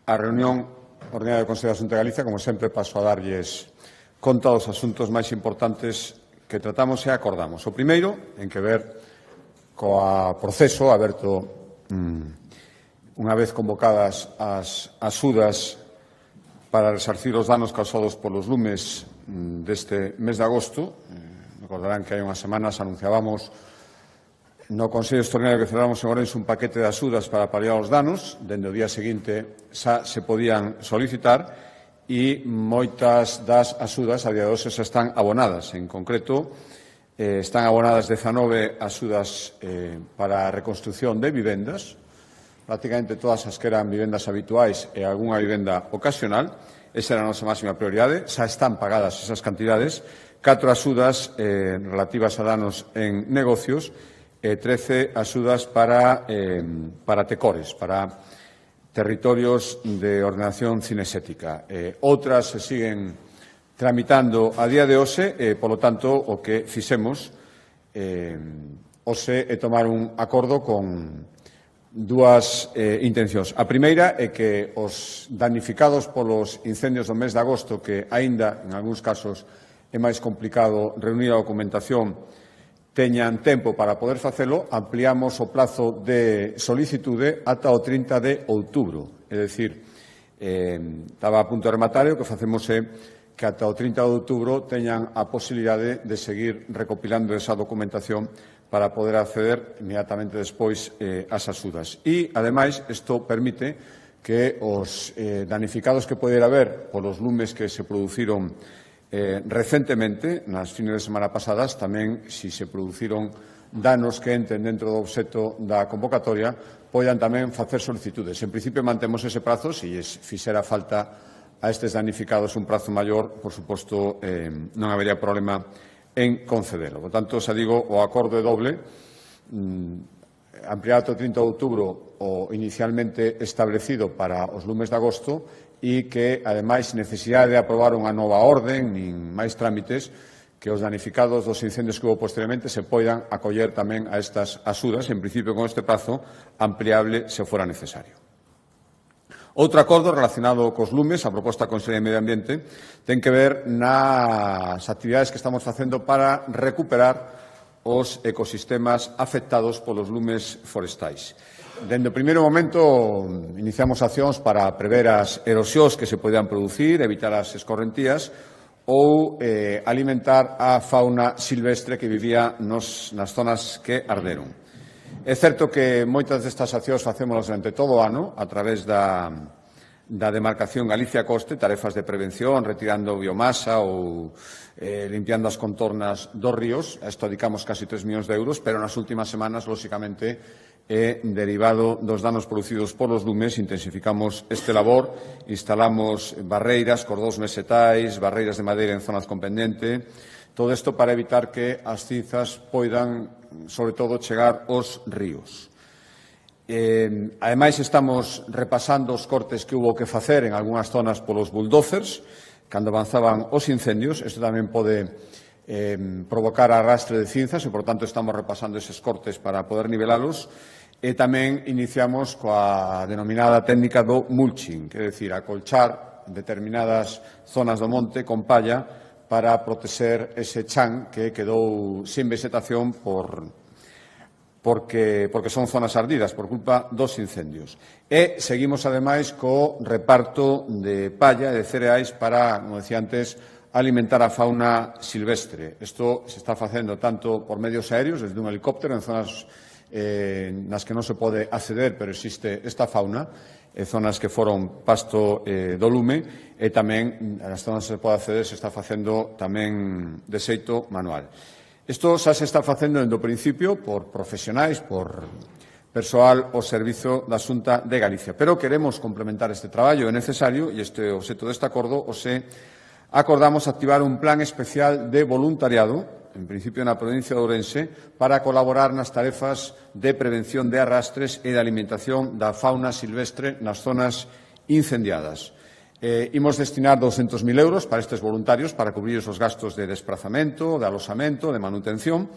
a reunión ordinaria do Consello da Xunta de Galicia, como sempre, paso a darlles conta dos asuntos máis importantes que tratamos e acordamos. O primeiro, en que ver coa proceso aberto unha vez convocadas as axudas para resarcir os danos causados polos lumes deste mes de agosto. Recordarán que hai unhas semanas anunciábamos no Consello Extraordinario que celebramos en Ourense un paquete de axudas para paliar os danos. Dende o día seguinte xa se podían solicitar e moitas das axudas a día de hoxe xa están abonadas. En concreto, están abonadas 19 axudas para a reconstrucción de vivendas, prácticamente todas as que eran vivendas habituais e algunha vivenda ocasional. Esa era a nosa máxima prioridade. Xa están pagadas esas cantidades. 4 axudas relativas a danos en negocios e 13 axudas para tecores, para territorios de ordenación cinexética. Outras se siguen tramitando a día de hoxe, polo tanto, o que fixemos hoxe é tomar un acordo con dúas intencións. A primeira é que os damnificados polos incendios do mes de agosto, que aínda, en algúns casos, é máis complicado reunir a documentación, teñan tempo para poder facelo, ampliamos o plazo de solicitude ata o 30 de outubro. É dicir, estaba a punto de rematar, o que facemos é que ata o 30 de outubro teñan a posibilidade de seguir recopilando esa documentación para poder acceder inmediatamente despois ás axudas. E, ademais, isto permite que os damnificados que poder haber polos lumes que se produciron recentemente, nas fines de semana pasadas, tamén, se se produciron danos que entren dentro do obxecto da convocatoria, poidan tamén facer solicitudes. En principio, mantemos ese prazo. Se lles fixera falta a estes damnificados un prazo maior, por suposto, non habería problema en concedelo. Por tanto, xa digo, o acordo é doble. Ampliar ata o 30 de outubro o inicialmente establecido para os lumes de agosto e que, ademais, sin necesidade de aprobar unha nova orden nin máis trámites, que os damnificados dos incendios que houve posteriormente se poidan acoller tamén a estas axudas, en principio con este prazo ampliable se fora necesario. Outro acordo relacionado cos lumes, a proposta da Consellería de Medio Ambiente, ten que ver nas actividades que estamos facendo para recuperar os ecosistemas afectados polos lumes forestais. Dende o primeiro momento, iniciamos accións para prever as erosións que se poderan producir, evitar as escorrentías ou alimentar a fauna silvestre que vivía nas zonas que arderon. É certo que moitas destas accións facémolas durante todo o ano a través da demarcación Galicia Coste, tarefas de prevención, retirando biomasa ou limpiando as contornas dos ríos. A isto dedicamos casi 3 millóns de euros, pero nas últimas semanas, lóxicamente, derivado dos danos producidos polos lumes, intensificamos este labor, instalamos barreiras, cordóns mesetais, barreiras de madeira en zonas con pendente, todo isto para evitar que as cinzas poidan, sobre todo, chegar aos ríos. Ademais, estamos repasando os cortes que hubo que facer en algunhas zonas polos bulldozers, cando avanzaban os incendios. Isto tamén pode provocar arrastre de cinzas e, por tanto, estamos repasando eses cortes para poder nivelalos. E tamén iniciamos coa denominada técnica do mulching, que é dicir, acolchar determinadas zonas do monte con palla para protexer ese chan que quedou sin vegetación porque son zonas ardidas por culpa dos incendios. E seguimos, ademais, co reparto de palla e de cereais para, como decía antes, alimentar a fauna silvestre. Isto se está facendo tanto por medios aéreos, desde un helicóptero, en zonas nas que non se pode acceder, pero existe esta fauna, zonas que foron pasto do lume, e tamén nas zonas que se pode acceder se está facendo tamén de xeito manual. Isto xa se está facendo dende o principio por profesionais, por persoal ao servizo da Xunta de Galicia. Pero queremos complementar este traballo, é necesario, e este é o obxecto deste acordo, acordamos activar un plan especial de voluntariado, en principio na provincia de Ourense, para colaborar nas tarefas de prevención de arrastres e de alimentación da fauna silvestre nas zonas incendiadas. Imos destinar 200.000 euros para estes voluntarios para cubrir os gastos de desplazamento, de alosamento, de manutención.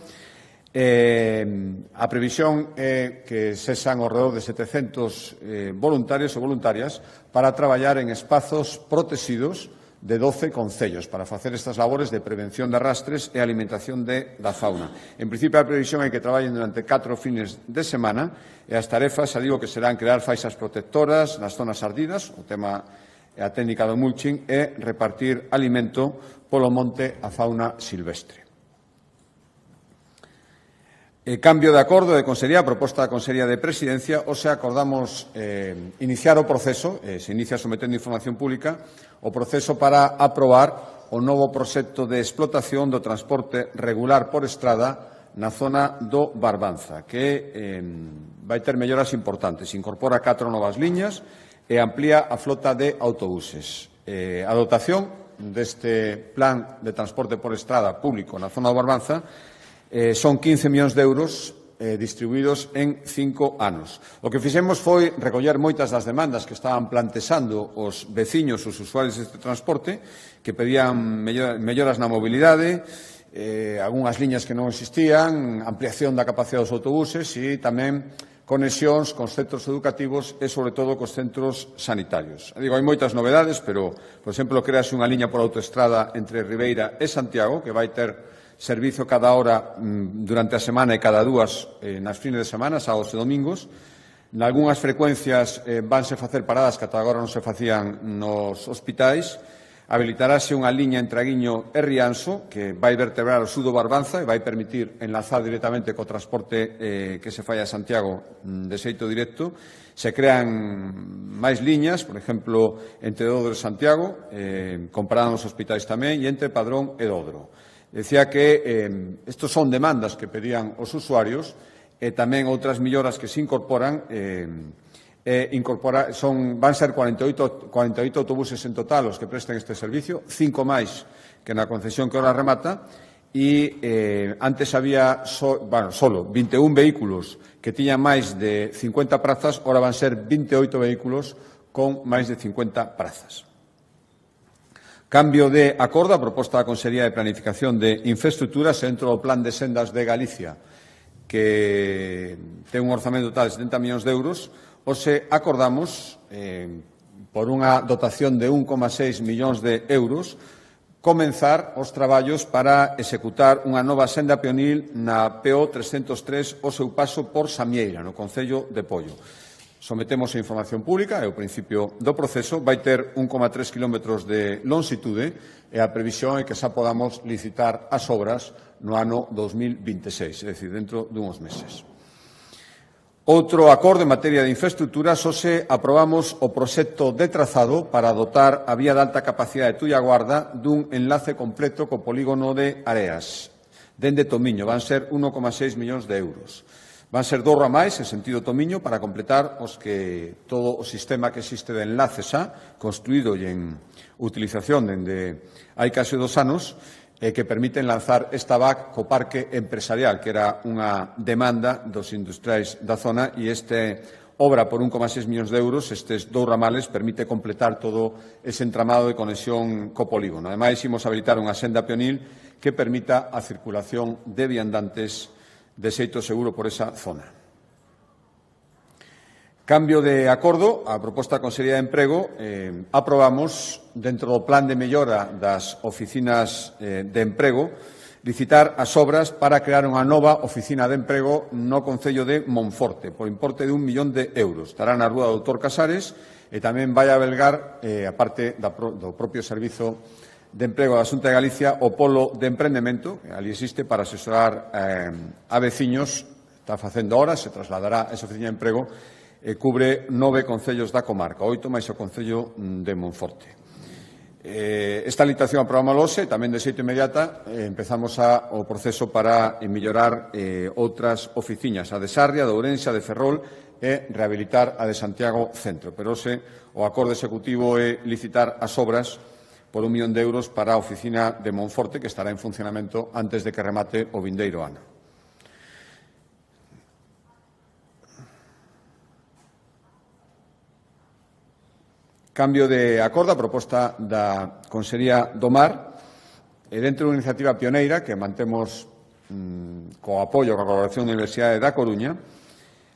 A previsión é que sexan ao redor de 700 voluntarios ou voluntarias para traballar en espazos protegidos de 12 concellos para facer estas labores de prevención de arrastres e alimentación da fauna. En principio, a previsión é que traballen durante 4 fines de semana e as tarefas, xa digo, que serán crear faixas protectoras nas zonas ardidas, o tema e a técnica do mulching, e repartir alimento polo monte a fauna silvestre. Cambio de acordo de Consellería, proposta da Consellería de Presidencia, hoxe acordamos iniciar o proceso, se inicia sometendo información pública, o proceso para aprobar o novo proxecto de explotación do transporte regular por estrada na zona do Barbanza, que vai ter melloras importantes. Incorpora 4 novas liñas e amplía a flota de autobuses. A dotación deste plan de transporte por estrada público na zona do Barbanza son 15 millóns de euros distribuídos en 5 anos. O que fixemos foi recoller moitas das demandas que estaban plantexando os veciños, os usuarios deste transporte, que pedían melloras na mobilidade, algunhas liñas que non existían, ampliación da capacidade dos autobuses e tamén conexións con centros educativos e, sobre todo, cos centros sanitarios. Digo, hai moitas novedades, pero, por exemplo, crease unha liña por autoestrada entre Ribeira e Santiago, que vai ter servizo cada hora durante a semana e cada 2 nas fines de semana, sábados e domingos. Nalgúnas frecuencias vanse facer paradas que ata agora non se facían nos hospitais. Habilitarase unha liña entre Aguiño e Rianxo que vai vertebrar o sur do Barbanza e vai permitir enlazar directamente co transporte que se fai a Santiago de xeito directo. Se crean máis liñas, por exemplo, entre Dodro e Santiago, comparado nos hospitais tamén, e entre Padrón e Dodro. Decía que estos son demandas que pedían os usuarios e tamén outras melloras que se incorporan van ser 48 autobuses en total os que presten este servicio, 5 máis que na concesión que ahora remata e antes había solo 21 vehículos que tiñan máis de 50 prazas, ahora van ser 28 vehículos con máis de 50 prazas. Cambio de acordo a proposta da Consellería de Planificación de Infraestructuras dentro do Plan de Sendas de Galicia, que ten un orzamento total de 70 millóns de euros. Hoxe acordamos, por unha dotación de 1,6 millóns de euros, comenzar os traballos para executar unha nova senda peonil na PO 303 o seu paso por Samieira, no concello de Pollo. Sometemos a información pública, é o principio do proceso, vai ter 1,3 kilómetros de longitude e a previsión é que xa podamos licitar as obras no ano 2026, é dicir, dentro dunhos meses. Outro acordo en materia de infraestructuras, hoxe aprobamos o proxecto de trazado para dotar a vía de alta capacidade de Tullaguarda dun enlace completo co polígono de Areas, dende Tomiño, van ser 1,6 millóns de euros. Van ser 2 ramais en sentido Tomiño para completar todo o sistema que existe de enlaces construído e en utilización dende hai case 2 anos que permiten lanzar esta VAC co parque empresarial, que era unha demanda dos industriais da zona e esta obra por 1,6 millóns de euros, estes 2 ramales, permite completar todo ese entramado de conexión co polígono. Ademais, imos habilitar unha senda peonil que permita a circulación de viandantes de xeito seguro por esa zona. Cambio de acordo, a proposta da Consellería de Emprego, aprobamos, dentro do plan de mellora das oficinas de emprego, licitar as obras para crear unha nova oficina de emprego no concello de Monforte, por importe de 1 millón de euros. Estará na Rúa do Dr. Casares e tamén vai albergar, a parte do propio Servizo de Emprego da Xunta de Galicia, o polo de emprendemento, que ali existe para asesorar a veciños, está facendo ahora, se trasladará a esa oficina de emprego, cubre 9 concellos da comarca, 8 máis o concello de Monforte. Esta licitación aprobamos hoxe, tamén de xeito inmediata, empezamos o proceso para mellorar outras oficinas, a de Sarria, de Ourense, a de Ferrol, e rehabilitar a de Santiago Centro. Pero hoxe o acordo executivo é licitar as obras por 1 millón de euros para a oficina de Monforte, que estará en funcionamento antes de que remate o vindeiro ano. Cambio de acordo a proposta da Consellería do Mar, dentro dunha iniciativa pioneira que mantemos co apoio, coa colaboración da Universidade da Coruña,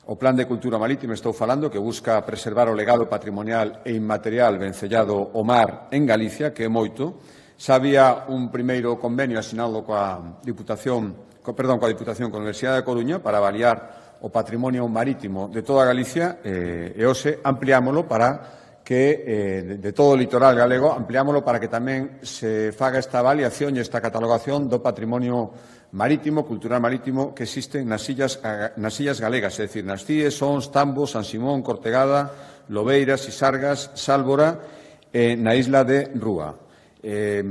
o Plan de Cultura Marítima, estou falando, que busca preservar o legado patrimonial e inmaterial vencellado ao mar en Galicia, que é moito. Xa había un primeiro convenio asinado coa Diputación con a Universidade da Coruña para avaliar o patrimonio marítimo de toda Galicia e hoxe ampliámolo para que, de todo o litoral galego, ampliámolo para que tamén se faga esta avaliación e esta catalogación do patrimonio marítimo, cultural marítimo, que existen nas illas galegas, é dicir, nas Cíes, Ons, Tambos, San Simón, Cortegada, Lobeiras, Sisargas, Sálvora e na isla de Rúa. É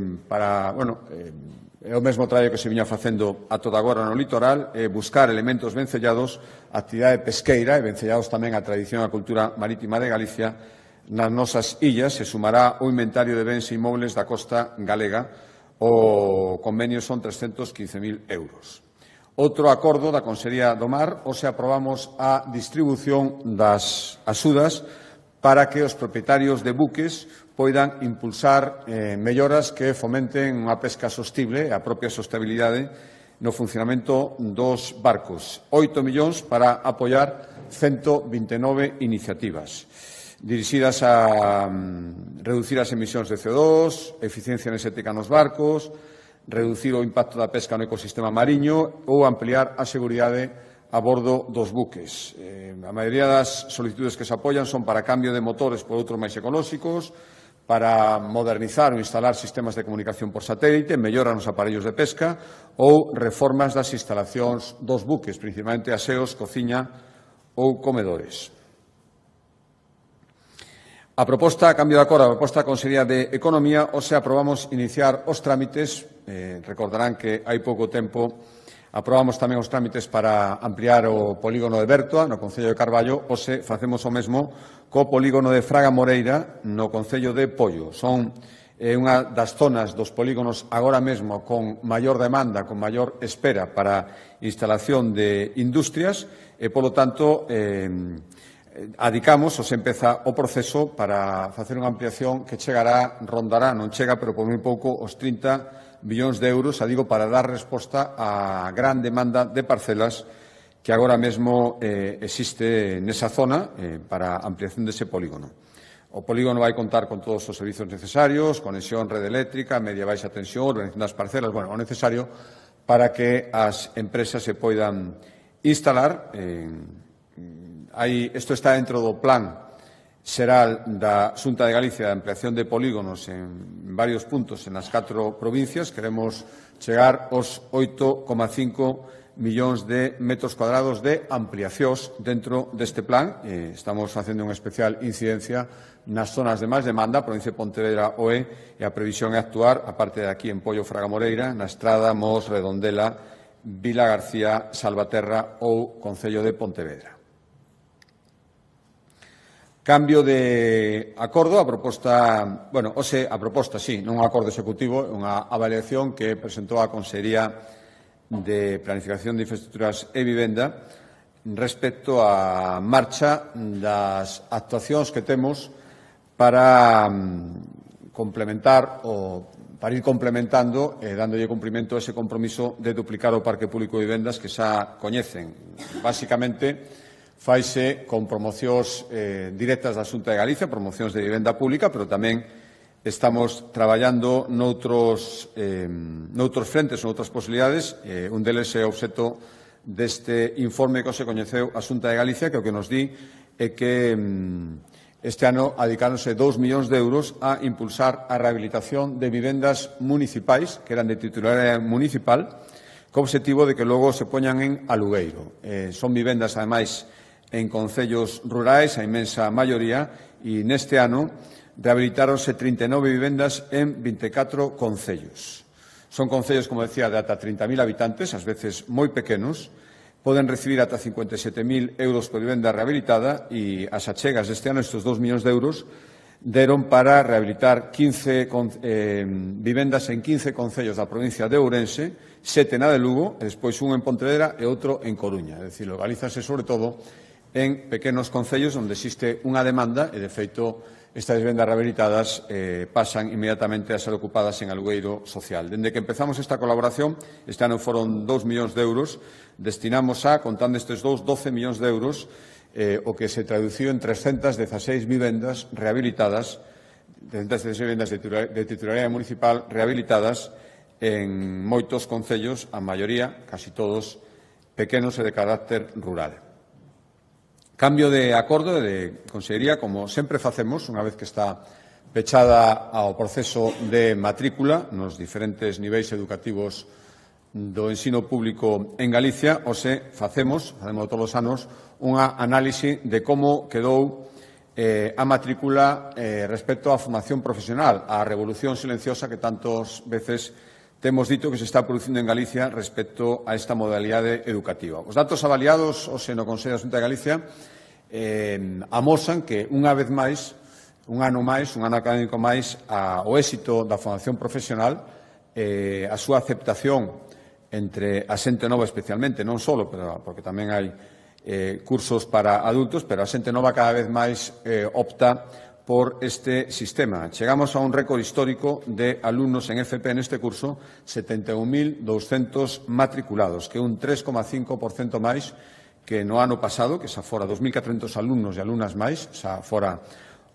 o mesmo traballo que se viña facendo a toda agora no litoral, buscar elementos vencellados, actividade pesqueira e vencellados tamén a tradición e a cultura marítima de Galicia. Nas nosas illas se sumará o inventario de bens inmobles da costa galega. O convenio son 315.000 euros. Outro acordo da Consellería do Mar, hoxe aprobamos a distribución das axudas para que os propietarios de buques poidan impulsar melloras que fomenten unha pesca sostible e a propia sostenibilidade no funcionamento dos barcos. 8 millóns para apoiar 129 iniciativas dirixidas a reducir as emisións de CO2, eficiencia enerxética nos barcos, reducir o impacto da pesca no ecosistema mariño ou ampliar a seguridade a bordo dos buques. A maioría das solicitudes que se apoian son para cambio de motores por outros máis ecolóxicos, para modernizar ou instalar sistemas de comunicación por satélite, mellora nos aparellos de pesca ou reformas das instalacións dos buques, principalmente aseos, cociña ou comedores. A proposta, a cambio de acordo, a proposta da Consellería de Economía, hoxe aprobamos iniciar os trámites. Recordarán que hai pouco tempo aprobamos tamén os trámites para ampliar o polígono de Bertoa, no Concello de Carballo. Hoxe facemos o mesmo co polígono de Fraga Moreira, no Concello de Pollo. Son unha das zonas dos polígonos agora mesmo con maior demanda, con maior espera para instalación de industrias e, polo tanto, adicamos, ou se empeza o proceso para facer unha ampliación que rondará, non chega, pero por moi pouco, os 30 millóns de euros, digo, para dar resposta á gran demanda de parcelas que agora mesmo existe nesa zona para a ampliación dese polígono. O polígono vai contar con todos os servizos necesarios, conexión, rede eléctrica, media e baixa tensión, organización das parcelas, o necesario para que as empresas se poidan instalar. Isto está dentro do plan xeral da Xunta de Galicia de ampliación de polígonos en varios puntos en as 4 provincias. Queremos chegar aos 8,5 millóns de metros cuadrados de ampliacións dentro deste plan. Estamos facendo unha especial incidencia nas zonas de máis demanda, a provincia de Pontevedra, OE, e a previsión é actuar, aparte de aquí en Pollo, Fraga Moreira, na Estrada, Mos, Redondela, Vila García, Salvaterra ou Concello de Pontevedra. Cambio de acordo, a proposta, hoxe a proposta, sí, non un acordo executivo, unha avaliación que presentou a Consellería de Planificación de Infraestructuras e Vivenda respecto á marcha das actuacións que temos para complementar ou para ir complementando e dándolle cumprimento a ese compromiso de duplicar o parque público de vivendas que xa coñecen. Básicamente, faise con promocións directas da Xunta de Galicia, promocións de vivenda pública, pero tamén estamos traballando noutros frentes, noutras posibilidades. Un deles é obxecto deste informe que se coñeceu a Xunta de Galicia, que o que nos di é que este ano adicáronse 2 millóns de euros a impulsar a rehabilitación de vivendas municipais, que eran de titularidade municipal, co obxectivo de que logo se poñan en alugueiro. Son vivendas, ademais, en concellos rurais, a inmensa maioría, e neste ano rehabilitáronse 39 vivendas en 24 concellos. Son concellos, como decía, de ata 30.000 habitantes, ás veces moi pequenos, poden recibir ata 57.000 euros por vivenda rehabilitada e as achegas deste ano, estes 2 millóns de euros, deron para rehabilitar 15 vivendas en 15 concellos da provincia de Ourense, 7 na de Lugo, e despois un en Pontevedra e outro en Coruña. É dicir, localízase sobre todo en pequenos concellos onde existe unha demanda e, de feito, estas vivendas rehabilitadas pasan inmediatamente a ser ocupadas en alugueiro social. Dende que empezamos esta colaboración, este ano foron 2 millóns de euros, destinamos contando estes 12 millóns de euros, o que se traduciu en 316 vivendas rehabilitadas, 316 vivendas de titularidade municipal rehabilitadas en moitos concellos, a maioría, casi todos, pequenos e de carácter rural. Cambio de acordo de Consellería, como sempre facemos, unha vez que está pechada ao proceso de matrícula nos diferentes niveis educativos do ensino público en Galicia, facemos todos os anos, unha análise de como quedou a matrícula respecto á formación profesional, á revolución silenciosa que tantas veces temos dito que se está producindo en Galicia respecto a esta modalidade educativa. Os datos avaliados no Consello da Xunta de Galicia amosan que, unha vez máis, un ano académico máis, o éxito da formación profesional, a súa aceptación entre a xente nova especialmente, non só, porque tamén hai cursos para adultos, pero a xente nova cada vez máis opta por este sistema. Chegamos a un récord histórico de alumnos en FP neste curso, 71.200 matriculados, que é un 3,5% máis que no ano pasado, que xa fora 2.400 alumnos e alumnas máis, xa fora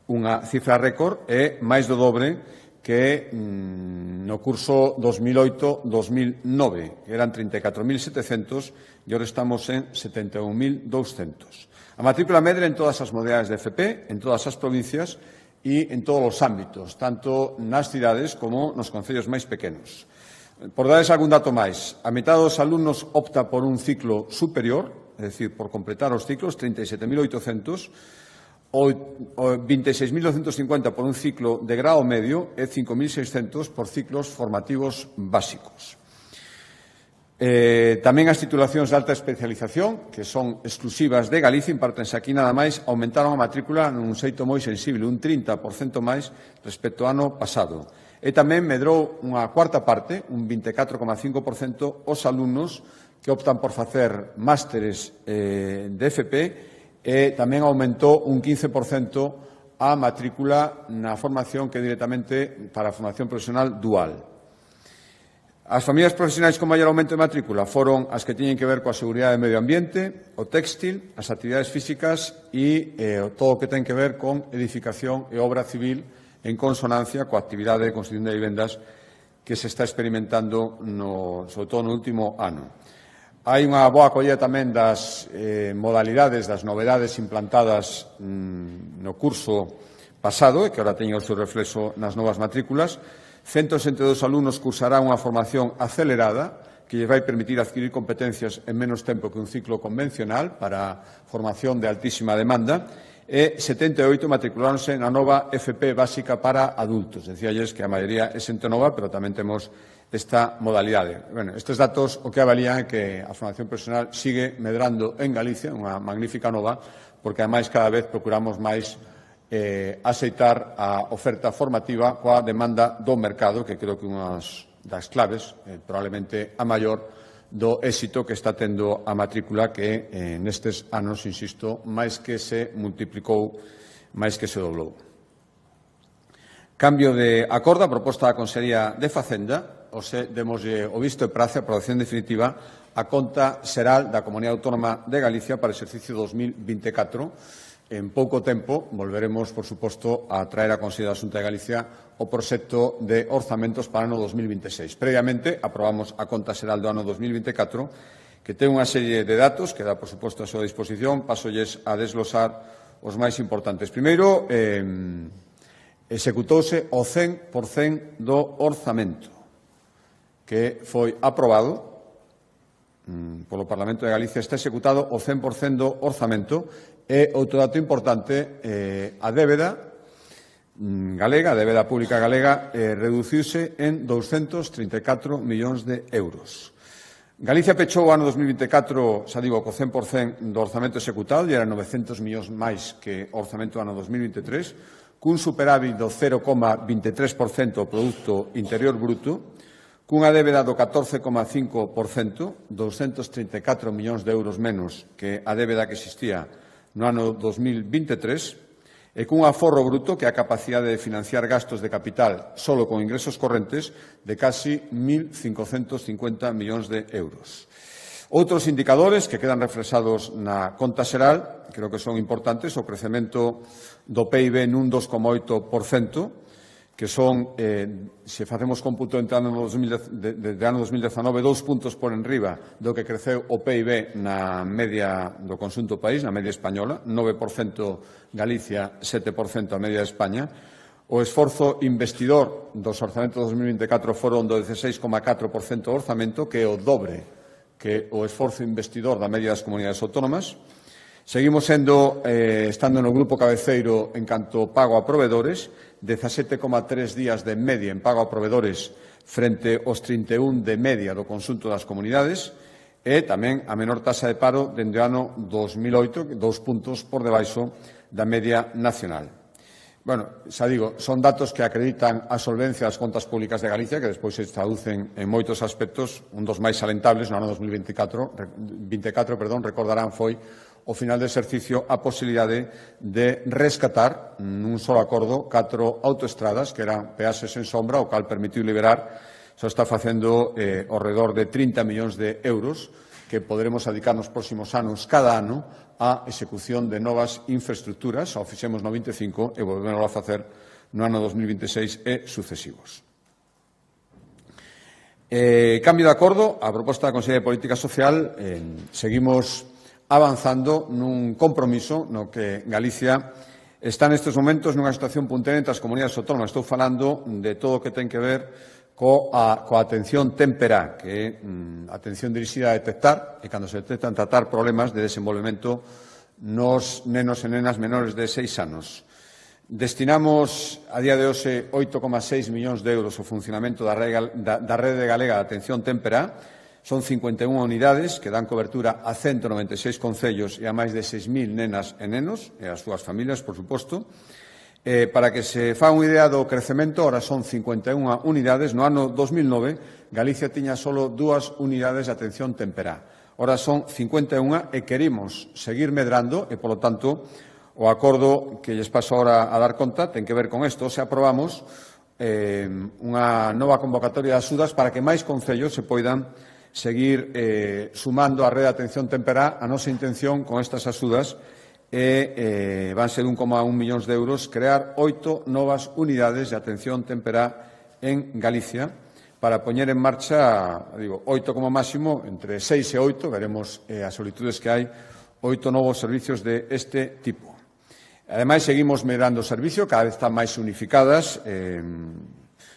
unha cifra récord, e máis do dobre que no curso 2008-2009, que eran 34.700, e ahora estamos en 71.200. A matrícula medra en todas as modalidades de FP, en todas as provincias e en todos os ámbitos, tanto nas cidades como nos concellos máis pequenos. Por darles algún dato máis, a mitad dos alumnos opta por un ciclo superior, é dicir, por completar os ciclos, 37.800, o 26.250 por un ciclo de grado medio e 5.600 por ciclos formativos básicos. Tamén as titulacións de alta especialización, que son exclusivas de Galicia, impartense aquí nada máis, aumentaron a matrícula nun xeito moi sensible, un 30% máis respecto ao ano pasado. E tamén medrou unha cuarta parte, un 24,5%, os alumnos que optan por facer másteres de FP, e tamén aumentou un 15% a matrícula na formación que é directamente para a formación profesional dual. As familias profesionais con maior aumento de matrícula foron as que teñen que ver coa seguridade do medio ambiente, o téxtil, as actividades físicas e todo o que ten que ver con edificación e obra civil en consonancia coa actividade de construción de vivendas que se está experimentando sobre todo no último ano. Hai unha boa acollida tamén das modalidades, das novedades implantadas no curso pasado e que agora teñen o seu reflexo nas novas matrículas. 162 alumnos cursarán unha formación acelerada que lles vai permitir adquirir competencias en menos tempo que un ciclo convencional para formación de altísima demanda e 78 matriculáronse na nova FP básica para adultos. Decíalles que a maioría é xente nova, pero tamén temos esta modalidade. Estes datos o que avalían é que a formación profesional sigue medrando en Galicia, unha magnífica nova, porque ademais cada vez procuramos máis aceitar a oferta formativa coa demanda do mercado, que creo que unha das claves, probablemente a maior, do éxito que está tendo a matrícula que nestes anos, insisto, máis que se multiplicou, máis que se doblou. Cambio de acordo, a proposta da Consellería de Facenda, demoslle o visto e prace a aprobación definitiva a conta xeral da Comunidade Autónoma de Galicia para o exercicio 2024. En pouco tempo volveremos, por suposto, a traer a Consellería da Xunta de Galicia o proxecto de orzamentos para o ano 2026. Previamente, aprobamos a conta xeral do ano 2024, que ten unha serie de datos que dá, por suposto, a súa disposición. Passolles a desglosar os máis importantes. Primeiro, executouse o 100% do orzamento, que foi aprobado polo Parlamento de Galicia. Está executado o 100% do orzamento e outro dato importante, a débeda galega, a débeda pública galega, reduciuse en 234 millóns de euros. Galicia pechou o ano 2024, xa digo, co 100% do orzamento executado, e eran 900 millóns máis que o orzamento do ano 2023, cun superávit do 0,23% do Produto Interior Bruto, cunha débeda do 14,5%, 234 millóns de euros menos que a débeda que existía no ano 2023 e cun aforro bruto que é a capacidade de financiar gastos de capital solo con ingresos correntes de casi 1.550 millóns de euros. Outros indicadores que quedan reflexados na conta xeral, creo que son importantes, o crecemento do PIB nun 2,8%, que son, se facemos cómputo entre ano 2019, 2 puntos por enriba do que creceu o PIB na media do conxunto do país, na media española, 9% Galicia, 7% a media de España. O esforzo investidor dos orzamentos 2024 foron do 16,4% do orzamento, que é o dobre que o esforzo investidor da media das comunidades autónomas. Seguimos estando no grupo cabeceiro en canto pago a provedores, 17,3 días de media en pago a provedores frente aos 31 de media do conxunto das comunidades e tamén a menor taxa de paro dende o ano 2008, 2 puntos por debaixo da media nacional. Bueno, xa digo, son datos que acreditan a solvencia das contas públicas de Galicia, que despois se traducen en moitos aspectos. Un dos máis salentables no ano 2024, recordarán, foi ao final do exercicio a posibilidade de rescatar nun só acordo 4 autoestradas que eran peaxes en sombra, o cal permitiu liberar, xa está facendo ao redor de 30 millóns de euros que poderemos adicar nos próximos anos cada ano a execución de novas infraestructuras, ao fixemos no 25 e volvemos a facer no ano 2026 e sucesivos. Cambio de acordo, a proposta da Consellería de Política Social, seguimos avanzando nun compromiso no que Galicia está nestes momentos nunha situación puntera entre as comunidades autónomas. Estou falando de todo o que ten que ver coa atención temperá, que é atención dirixida a detectar, e cando se detectan tratar problemas de desenvolvemento nos nenos e nenas menores de 6 anos. Destinamos a día de hoxe 8,6 millóns de euros ao funcionamento da rede galega de atención temperá. Son 51 unidades que dan cobertura a 196 concellos e a máis de 6.000 nenas e nenos, e as súas familias, por suposto. Para que se faga unha idea do crecemento, ahora son 51 unidades. No ano 2009, Galicia tiña solo 2 unidades de atención temperá. Ahora son 51 e queremos seguir medrando e, polo tanto, o acordo que lles paso ahora a dar conta ten que ver con isto. Se aprobamos unha nova convocatoria de axudas para que máis concellos se poidan seguir sumando a rede de atención temperá. A nosa intención con estas axudas van ser 1,1 millóns de euros crear 8 novas unidades de atención temperá en Galicia para poñer en marcha, digo, 8 como máximo, entre 6 e 8, veremos as solicitudes que hai, 8 novos servicios de este tipo. Ademais, seguimos medrando o servicio, cada vez están máis unificadas.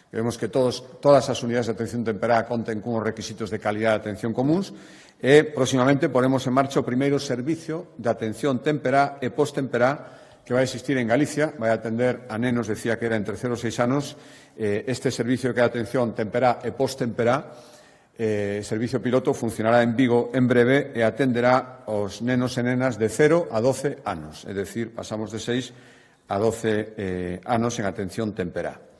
Queremos que todas as unidades de atención temperá conten cunhos requisitos de calidad de atención comuns e, próximamente, poremos en marcha o primeiro servicio de atención temperá e post-temperá que vai existir en Galicia. Vai atender a nenos, decía que era entre 0 e 6 anos. Este servicio que é atención temperá e post-temperá, servicio piloto, funcionará en Vigo en breve e atenderá aos nenos e nenas de 0 a 12 anos. É dicir, pasamos de 6 a 12 anos en atención temperá.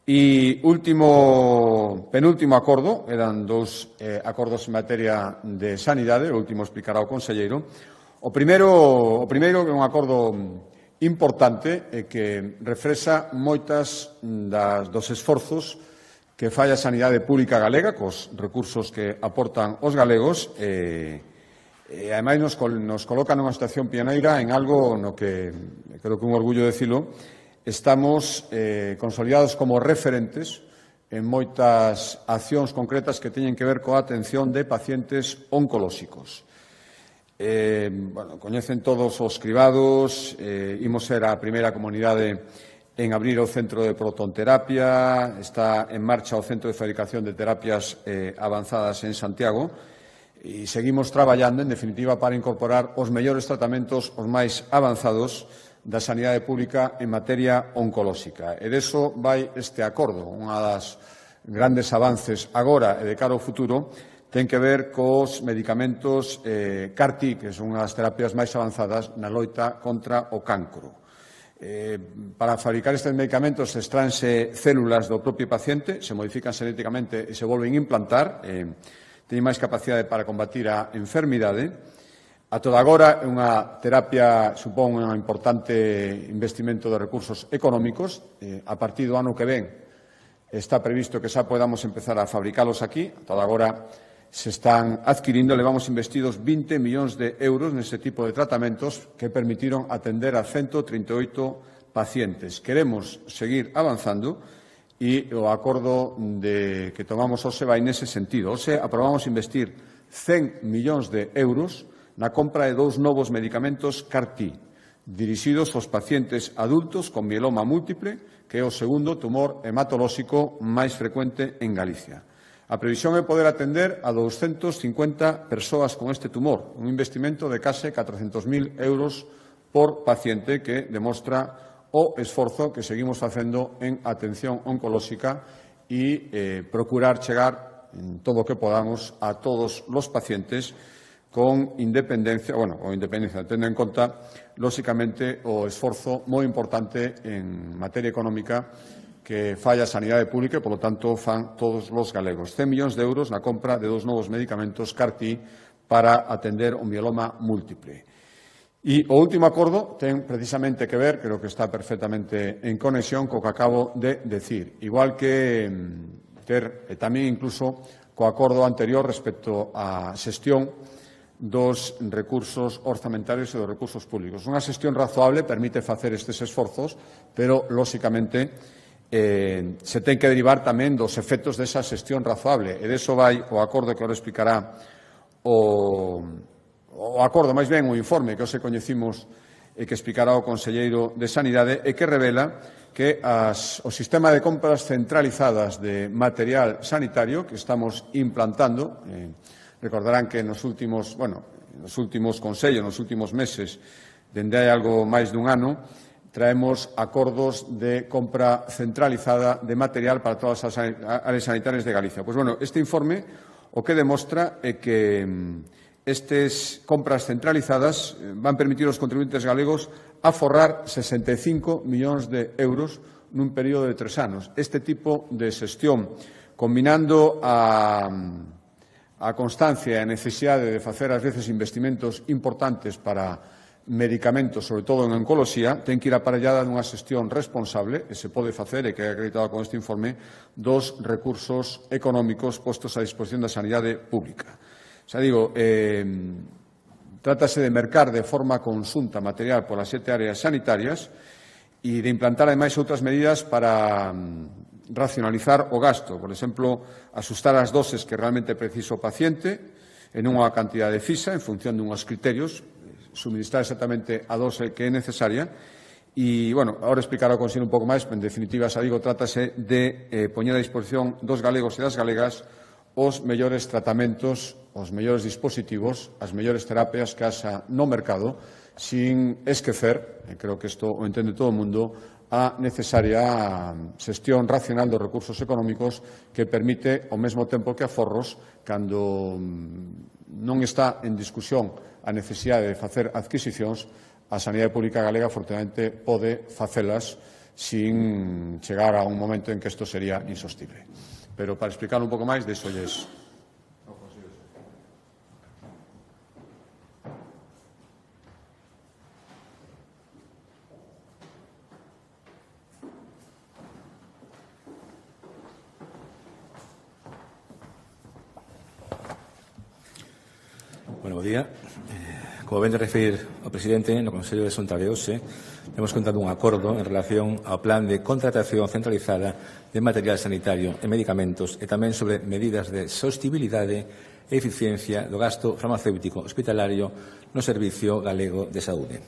E penúltimo acordo, eran 2 acordos en materia de sanidade, o último explicará o conselleiro. O primeiro é un acordo importante e que reflexa moitas dos esforzos que fai a sanidade pública galega cos recursos que aportan os galegos e ademais nos coloca nunha situación pioneira en algo no que creo que un orgullo decilo. Estamos consolidados como referentes en moitas accións concretas que teñen que ver coa atención de pacientes oncolóxicos. Coñecen todos os cribados, imos ser a primeira comunidade en abrir o centro de protonterapia, está en marcha o centro de fabricación de terapias avanzadas en Santiago e seguimos traballando, en definitiva, para incorporar os mellores tratamentos, os máis avanzados da sanidade pública en materia oncolóxica. E deso vai este acordo. Unha das grandes avances agora e de cara ao futuro ten que ver cos medicamentos CAR-T, que son as terapias máis avanzadas na loita contra o cancro. Para fabricar estes medicamentos extranse células do propio paciente, se modifican xenéticamente e se volven a implantar, teñen máis capacidade para combatir a enfermidade. A toda agora, unha terapia supón un importante investimento de recursos económicos. A partir do ano que ven está previsto que xa podamos empezar a fabricalos aquí. A toda agora se están adquirindo, levamos investidos 20 millóns de euros neste tipo de tratamentos que permitiron atender a 138 pacientes. Queremos seguir avanzando e o acordo que tomamos hoxe vai nese sentido. Hoxe aprobamos investir 100 millóns de euros na compra de 2 novos medicamentos CAR-T, dirixidos aos pacientes adultos con mieloma múltiple, que é o segundo tumor hematolóxico máis frecuente en Galicia. A previsión é poder atender a 250 persoas con este tumor, un investimento de case 400.000 euros por paciente que demostra o esforzo que seguimos facendo en atención oncolóxica e procurar chegar en todo o que podamos a todos os pacientes con independencia, tendo en conta, lóxicamente, o esforzo moi importante en materia económica que falla a sanidade pública e, polo tanto, fan todos os galegos. 100 millóns de euros na compra de 2 novos medicamentos CAR-T para atender o mieloma múltiple. E o último acordo ten precisamente que ver, creo que está perfectamente en conexión co que acabo de decir, igual que tamén incluso co acordo anterior respecto á xestión dos recursos orzamentarios e dos recursos públicos. Unha xestión razoable permite facer estes esforzos, pero, lóxicamente, se ten que derivar tamén dos efectos desa xestión razoable. E deso vai o acordo que ahora explicará o acordo, máis ben, o informe que hoxe coñecimos e que explicará o conselleiro de Sanidade e que revela que o sistema de compras centralizadas de material sanitario que estamos implantando, recordarán que nos últimos consellos, nos últimos meses, dende hai algo máis dun ano, traemos acordos de compra centralizada de material para todas as áreas sanitarias de Galicia. Pois, este informe o que demostra é que estas compras centralizadas van permitir aos contribuyentes galegos aforrar 65 millóns de euros nun período de 3 anos. Este tipo de xestión, combinando a constancia e a necesidade de facer, ás veces, investimentos importantes para medicamentos, sobre todo en oncoloxía, ten que ir aparellada dunha xestión responsable, e se pode facer, e que é acreditado con este informe, dos recursos económicos postos a disposición da sanidade pública. Xa digo, trátase de mercar de forma conxunta material polas 7 áreas sanitarias e de implantar, ademais, outras medidas para racionalizar o gasto, por exemplo, asustar as doses que realmente precisa o paciente en unha cantidade fixa, en función dunhos criterios, suministrar exactamente a dose que é necesaria. E, agora explicará o Consello un pouco máis, pero, en definitiva, xa digo, trátase de poñer a disposición dos galegos e das galegas os mellores tratamentos, os mellores dispositivos, as mellores terapias que haxa no mercado, sin esquecer, e creo que isto o entende todo o mundo, a necesaria xestión racional dos recursos económicos que permite, ao mesmo tempo que aforros, cando non está en discusión a necesidade de facer adquisicións, a sanidade pública galega, afortunadamente, pode facelas sin chegar a un momento en que isto sería insostible. Pero, para explicar un pouco máis, deixolles. Bo día. Como ven de referir o presidente, no Consello de Xunta de hoxe, temos contado un acordo en relación ao plan de contratación centralizada de material sanitario e medicamentos e tamén sobre medidas de sostibilidade e eficiencia do gasto farmacéutico hospitalario no Servicio Galego de Saúde.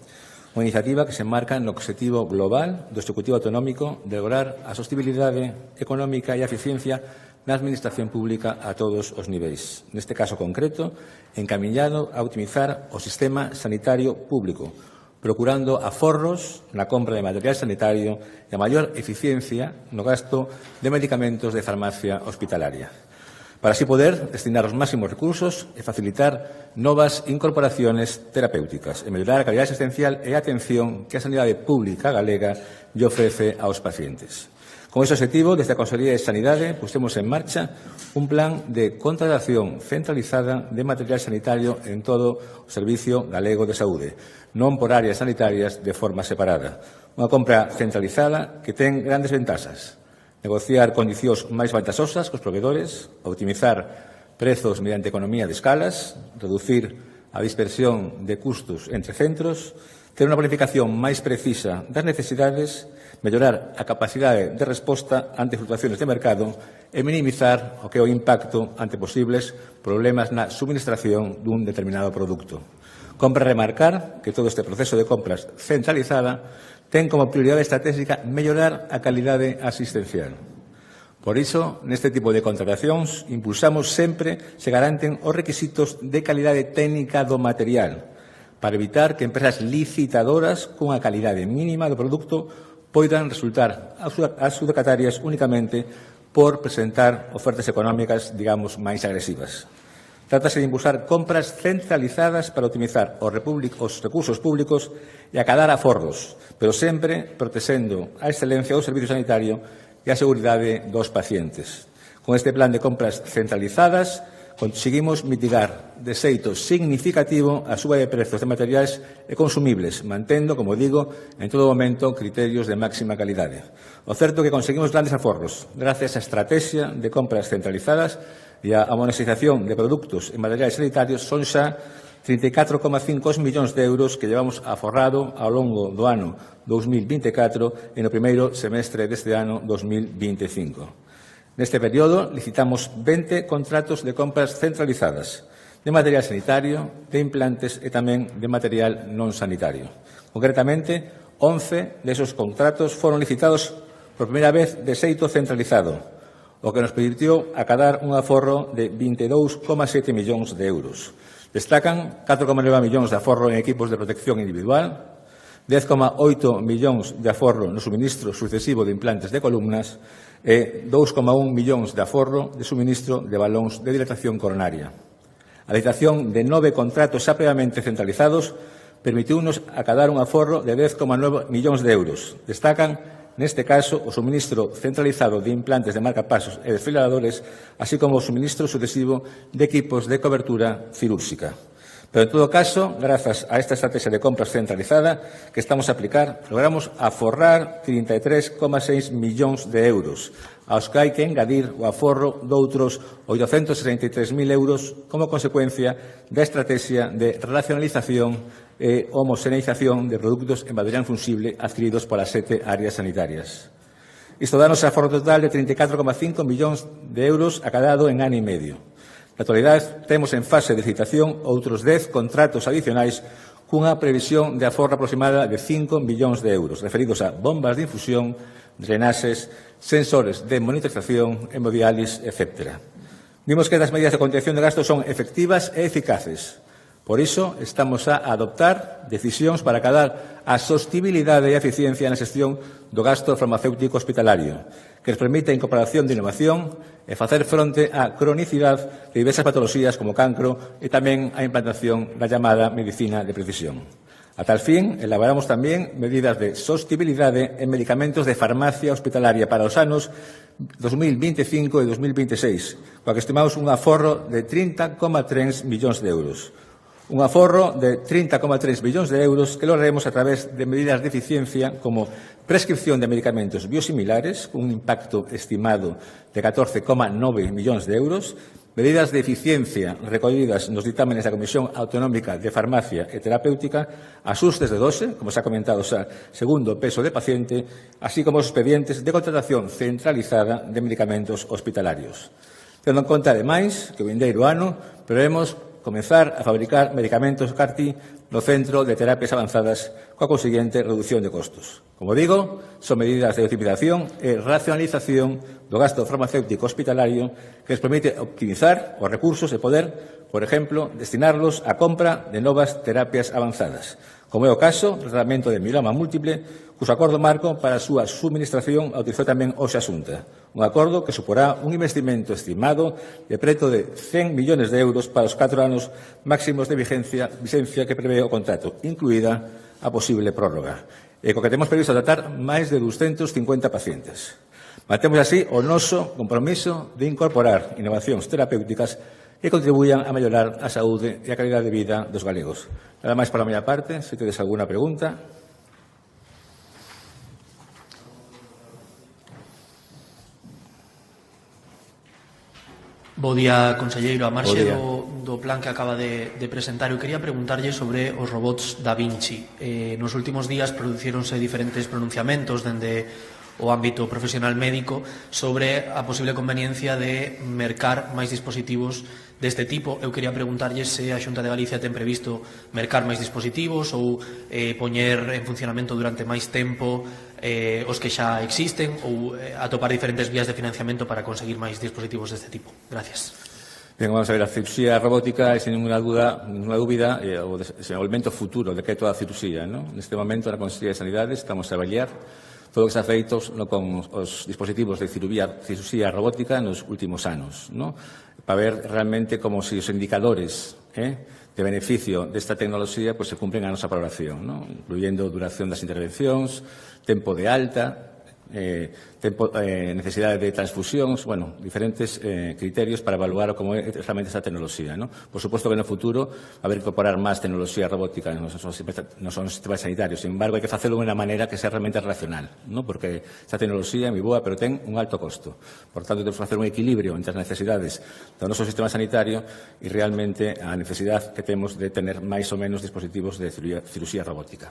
Unha iniciativa que se enmarca no objetivo global do Executivo Autonómico de lograr a sostibilidade económica e a eficiencia na Administración Pública a todos os niveis. Neste caso concreto, encamiñado a optimizar o sistema sanitario público, procurando aforros na compra de material sanitario e a maior eficiencia no gasto de medicamentos de farmacia hospitalaria, para así poder destinar os máximos recursos e facilitar novas incorporaciones terapéuticas e mellorar a calidade asistencial e a atención que a sanidade pública galega lle ofrece aos pacientes. Con ese objetivo, desde a Consellería de Sanidade, pusemos en marcha un plan de contratación centralizada de material sanitario en todo o Servicio Galego de Saúde, non por áreas sanitarias de forma separada. Unha compra centralizada que ten grandes ventaxas. Negociar condicións máis vantaxosas cos proveedores, optimizar prezos mediante economía de escalas, reducir a dispersión de custos entre centros, ter unha planificación máis precisa das necesidades, mellorar a capacidade de resposta ante fluctuacións de mercado e minimizar o que é o impacto ante posibles problemas na suministración dun determinado produto. Compre remarcar que todo este proceso de compras centralizada ten como prioridade estratégica mellorar a calidade asistencial. Por iso, neste tipo de contratacións, impulsamos sempre se garanten os requisitos de calidade técnica do material, para evitar que empresas licitadoras cunha calidade mínima do produto poidan resultar adjudicatarias únicamente por presentar ofertas económicas, digamos, máis agresivas. Trátase de impulsar compras centralizadas para optimizar os recursos públicos e acadar aforros, pero sempre protexendo a excelencia do servicio sanitario e a seguridade dos pacientes. Con este plan de compras centralizadas, conseguimos mitigar de xeito significativo a suba de prezos de materiais e consumibles, mantendo, como digo, en todo momento criterios de máxima calidade. O certo é que conseguimos grandes aforros gracias á estrategia de compras centralizadas e a monetización de produtos e materiais sanitarios. Son xa 34,5 millóns de euros que llevamos aforrado ao longo do ano 2024 e no primeiro semestre deste ano 2025. Neste período, licitamos 20 contratos de compras centralizadas de material sanitario, de implantes e tamén de material non sanitario. Concretamente, 11 desos contratos foron licitados por primeira vez de xeito centralizado, o que nos permitiu acadar un aforro de 22,7 millóns de euros. Destacan 4,9 millóns de aforro en equipos de protección individual, 10,8 millóns de aforro no suministro sucesivo de implantes de columnas e 2,1 millóns de aforro de suministro de balóns de dilatación coronaria. A licitación de 9 contratos xa previamente centralizados permitiunos acadar un aforro de 10,9 millóns de euros. Destacan, neste caso, o suministro centralizado de implantes de marcapasos e desfibriladores, así como o suministro sucesivo de equipos de cobertura cirúrxica. Pero, en todo caso, grazas a esta estrategia de compras centralizada que estamos a aplicar, logramos aforrar 33,6 millóns de euros, aos que hai que engadir o aforro doutros 863.000 euros como consecuencia da estrategia de racionalización e homoxeneización de produtos en material fungible adquiridos polas 7 áreas sanitarias. Isto danos aforro total de 34,5 millóns de euros acadado en ano e medio. Na actualidade, temos en fase de licitación outros 10 contratos adicionais cunha previsión de aforro aproximada de 5 millóns de euros, referidos a bombas de infusión, drenaxes, sensores de monitorización, hemodiálisis, etc. Vimos que as medidas de contención de gastos son efectivas e eficaces. Por iso, estamos a adoptar decisións para acadar a sostibilidade e a eficiencia na xestión do gasto farmacéutico hospitalario, que nos permite a incorporación de innovación e facer fronte á cronicidade de diversas patoloxías como cancro e tamén a implantación da chamada medicina de precisión. A tal fin, elaboramos tamén medidas de sostibilidade en medicamentos de farmacia hospitalaria para os anos 2025 e 2026, coa que estimamos un aforro de 30,3 millóns de euros. Un aforro de 30,3 millóns de euros que lograremos a través de medidas de eficiencia como prescripción de medicamentos biosimilares, con un impacto estimado de 14,9 millóns de euros, medidas de eficiencia recollidas nos ditámenes da Comisión Autonómica de Farmacia e Terapéutica, axustes de dose, como se ha comentado xa, segundo o peso de paciente, así como os expedientes de contratación centralizada de medicamentos hospitalarios. Tendo en conta, ademais, que o vindeiro ano prevemos comenzar a fabricar medicamentos CAR-T no Centro de Terapias Avanzadas coa conseguinte reducción de costos. Como digo, son medidas de optimización e racionalización do gasto farmacéutico hospitalario que nos permite optimizar os recursos e poder, por exemplo, destinarlos á compra de novas terapias avanzadas, como é o caso do tratamento de mieloma múltiple, cuso acordo marco para a súa suministración autorizou tamén hoxe a Xunta. Un acordo que suporá un investimento estimado de preto de 100 millóns de euros para os 4 anos máximos de vigencia que prevé o contrato, incluída a posible prórroga, e co que temos previsto tratar máis de 250 pacientes. Mantemos así o noso compromiso de incorporar innovacións terapéuticas que contribuyan a mellorar a saúde e a calidade de vida dos galegos. Nada máis para a miña parte. Se tedes alguna pregunta. Bo día, conselleiro. A marxe do plan que acaba de presentar, eu quería preguntarlle sobre os robots Da Vinci. Nos últimos días producíronse diferentes pronunciamentos dende o ámbito profesional médico sobre a posible conveniencia de mercar máis dispositivos deste tipo. Eu quería preguntarlle se a Xunta de Galicia ten previsto mercar máis dispositivos ou poñer en funcionamento durante máis tempo os que xa existen ou atopar diferentes vías de financiamento para conseguir máis dispositivos deste tipo. Gracias. Bien, vamos a ver, a cirugía robótica é, sin ninguna dúbida, o desenvolvemento futuro de que é toda a cirugía, ¿no? Neste momento, na Consellería de Sanidade, estamos a avaliar todo o que se ha feito con os dispositivos de cirugía robótica nos últimos anos, ¿no? Para ver realmente como si os indicadores de beneficio desta tecnoloxía pues, se cumplen a nosa valoración, ¿no? Incluyendo duración das intervencións, tempo de alta, necesidade de transfusións, bueno, diferentes criterios para evaluar como é realmente esta tecnoloxía, ¿no? Por suposto que no futuro va a haber que incorporar máis tecnoloxía robótica nos sistemas sanitarios. Sin embargo, hai que facelo de unha maneira que sea realmente racional, ¿no? Porque esta tecnoloxía é moi boa, pero ten un alto costo. Por tanto, temos que facer un equilibrio entre as necesidades do noso sistema sanitario e realmente a necesidade que temos de tener máis ou menos dispositivos de cirugía robótica.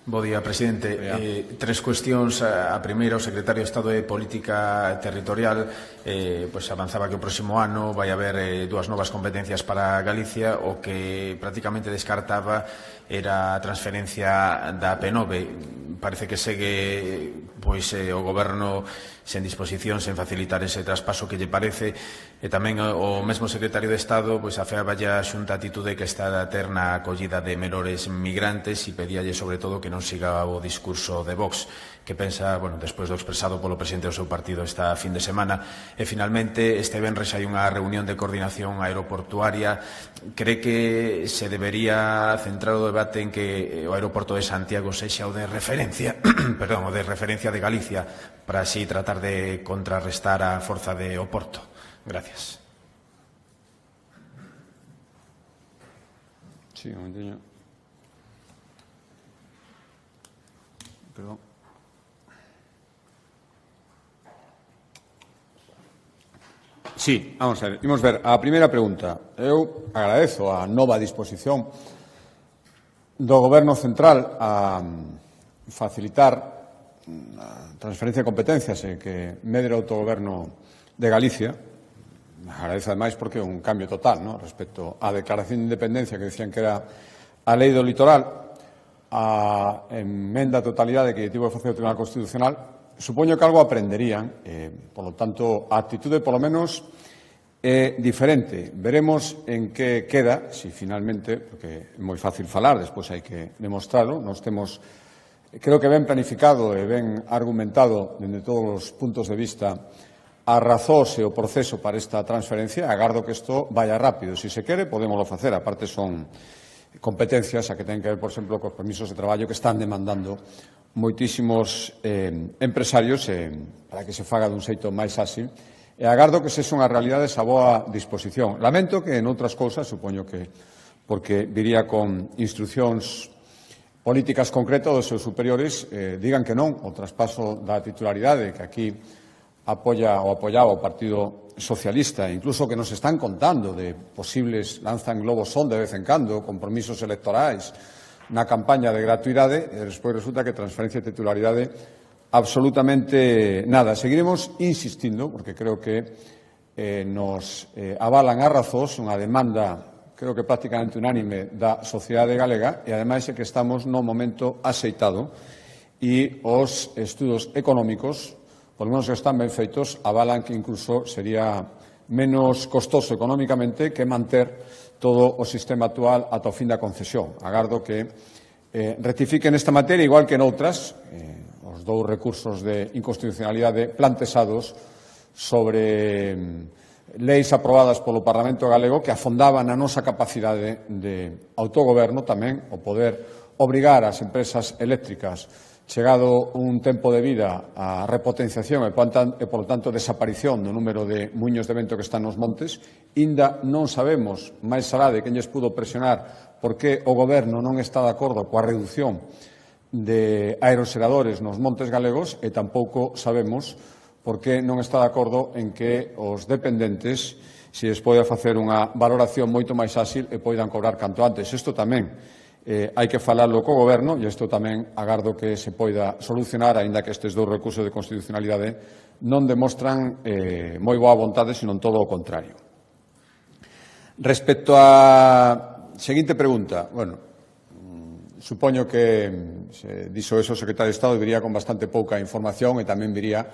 Bo día, presidente. Tres cuestións. A primeira, o secretario de Estado de Política Territorial pois avanzaba que o próximo ano vai haber dúas novas competencias para Galicia. O que prácticamente descartaba era a transferencia da P9. Parece que segue pois o Goberno sen disposición, sen facilitar ese traspaso que lle parece. E tamén o mesmo secretario de Estado pois afeaballe a Xunta a atitude que está a ter na acollida de menores migrantes e pedíalle sobre todo que non siga o discurso de Vox, que pensa, bueno, despois do expresado polo presidente do seu partido esta fin de semana. E finalmente, este venres hai unha reunión de coordinación aeroportuaria. Cree que se debería centrar o debate en que o aeroporto de Santiago sexa o de referencia, perdón, o de referencia de Galicia, para así tratar de contrarrestar a forza de Oporto. Gracias. Sí, un momentinho. Perdón. Sí, vamos a ver. Imos ver a primeira pregunta. Eu agradezo a nova disposición do Goberno Central a facilitar a transferencia de competencias e que medre o autogoberno de Galicia. Agradezo ademais porque é un cambio total, ¿no?, respecto á declaración de independencia que decían que era a lei do litoral, a emenda a totalidade que tivo que facer o Tribunal Constitucional. Supoño que algo aprenderían, por lo tanto, a actitude, polo menos, é diferente. Veremos en que queda, si finalmente, porque é moi fácil falar, despois hai que demostrarlo. Nos temos, creo que ben planificado e ben argumentado, dende todos os puntos de vista, as razóns e o proceso para esta transferencia. Agardo que isto vaya rápido. Si se quere, podémoslo facer. Aparte, son competencias a que ten que ver, por exemplo, cos permisos de traballo que están demandando moitísimos empresarios para que se faga dun xeito máis áxil. E agardo que se é unha realidade esa boa disposición. Lamento que en outras cousas, supoño que porque viría con instruccións políticas concretas dos seus superiores, digan que non o traspaso da titularidade que aquí apoiaba o Partido Socialista, incluso que nos están contando de posibles, lanzan globos sonda de vez en cando, compromisos electorais na campaña de gratuidade, e despois resulta que transferencia de titularidade absolutamente nada. Seguiremos insistindo, porque creo que nos avalan as razóns, unha demanda, creo que prácticamente unánime, da sociedade galega, e ademais é que estamos no momento axeitado e os estudos económicos, por lo menos que están ben feitos, avalan que incluso sería menos costoso económicamente que manter todo o sistema actual ata o fin da concesión. Agardo que rectifiquen esta materia, igual que noutras, os dous recursos de inconstitucionalidade planteados sobre leis aprobadas polo Parlamento galego que afondaban a nosa capacidade de autogoberno tamén, o poder obrigar as empresas eléctricas chegado un tempo de vida a repotenciación e, polo tanto, desaparición do número de muiños de vento que están nos montes. Inda non sabemos, máis alá de quen lles pudo presionar, por que o Goberno non está de acordo coa reducción de aeroxeradores nos montes galegos e tampouco sabemos por que non está de acordo en que os dependentes se lles poida facer unha valoración moito máis áxil e poidan cobrar canto antes. Isto tamén hai que falarlo co Goberno e isto tamén agardo que se poida solucionar, aínda que estes dous recursos de constitucionalidade non demostran moi boa vontade, senón todo o contrario. Respecto á seguinte pregunta, supoño que se dixo eso o secretario de Estado viría con bastante pouca información e tamén viría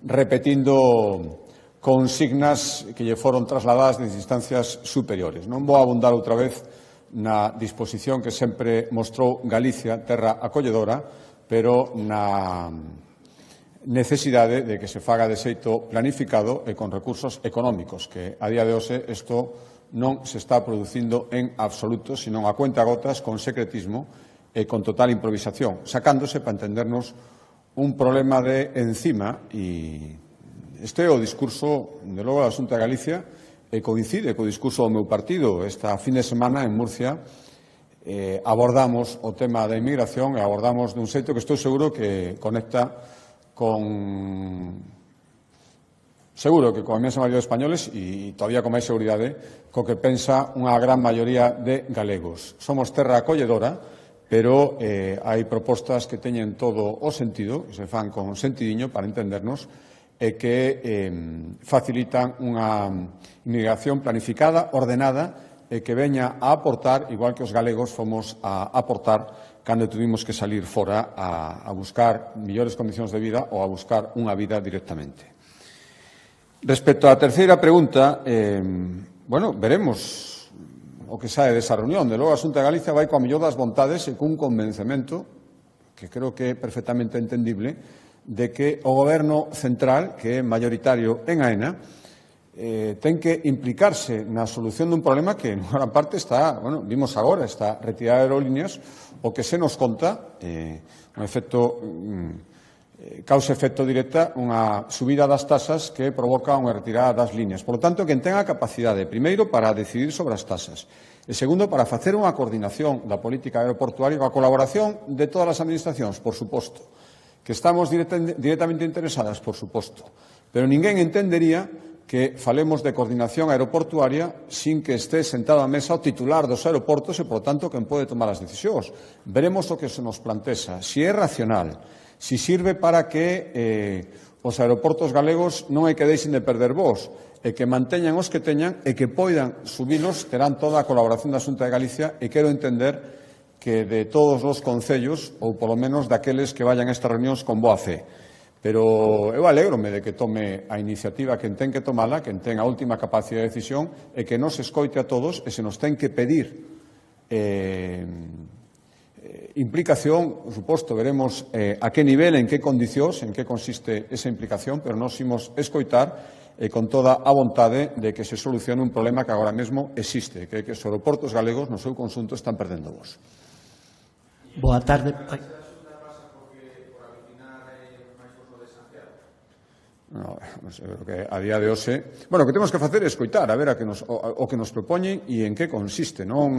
repetindo consignas que lle foron trasladadas desde instancias superiores. Non vou abundar outra vez na disposición que sempre mostrou Galicia, terra acolledora, pero na necesidade de que se faga de xeito planificado e con recursos económicos, que a día de hoxe isto non se está producindo en absoluto, senón a cuentagotas, con secretismo e con total improvisación, sacándose, para entendernos, un problema de encima. E este é o discurso, de logo, da Xunta de Galicia, e coincide co discurso do meu partido. Esta fin de semana, en Murcia, abordamos o tema da inmigración e abordamos dun xeito que estou seguro que conecta con a imensa maioría de españoles e todavía con máis seguridade co que pensa unha gran maioría de galegos. Somos terra acolledora, pero hai propostas que teñen todo o sentido, que se fan con sentidiño para entendernos, e que facilitan unha inmigración planificada, ordenada, e que veña a aportar, igual que os galegos fomos a aportar cando tuvimos que salir fora a buscar millores condicións de vida ou a buscar unha vida directamente. Respecto á terceira pregunta, veremos o que sae desa reunión. De logo, a Xunta de Galicia vai coa mellor das vontades e cun convencemento, que creo que é perfectamente entendible, de que o Goberno central, que é maioritario en AENA, ten que implicarse na solución dun problema que, en gran parte, está, vimos agora, esta retirada de aerolíneas, o que se nos conta, causa efecto directa unha subida das tasas que provoca unha retirada das líneas. Por lo tanto, quen tenga capacidade, primeiro, para decidir sobre as tasas, e segundo, para facer unha coordinación da política aeroportuaria coa colaboración de todas as administracións, por suposto, que estamos directamente interesadas, por suposto, pero ninguén entendería que falemos de coordinación aeroportuaria sin que este sentado á mesa o titular dos aeroportos e, por tanto, quen pode tomar as decisións. Veremos o que se nos plantexa, si é racional, si sirve para que os aeroportos galegos non hai que deixen de perder voos e que manteñan os que teñan e que poidan subilos, terán toda a colaboración da Xunta de Galicia e quero entender que de todos os concellos, ou polo menos daqueles que vayan a estas reunións con boa fe. Pero eu alégrome de que tome a iniciativa quen ten que tomala, quen ten a última capacidade de decisión e que nos escoite a todos e se nos ten que pedir implicación, por suposto, veremos a que nivel, en que condicións, en que consiste esa implicación, pero nos imos escoitar e con toda a vontade de que se solucione un problema que agora mesmo existe, que é que os aeroportos galegos no seu conxunto están perdendo voos. Boa tarde. Creo que a día de hoxe, o que temos que facer é escoitar, a ver o que nos propoñen e en que consiste. Non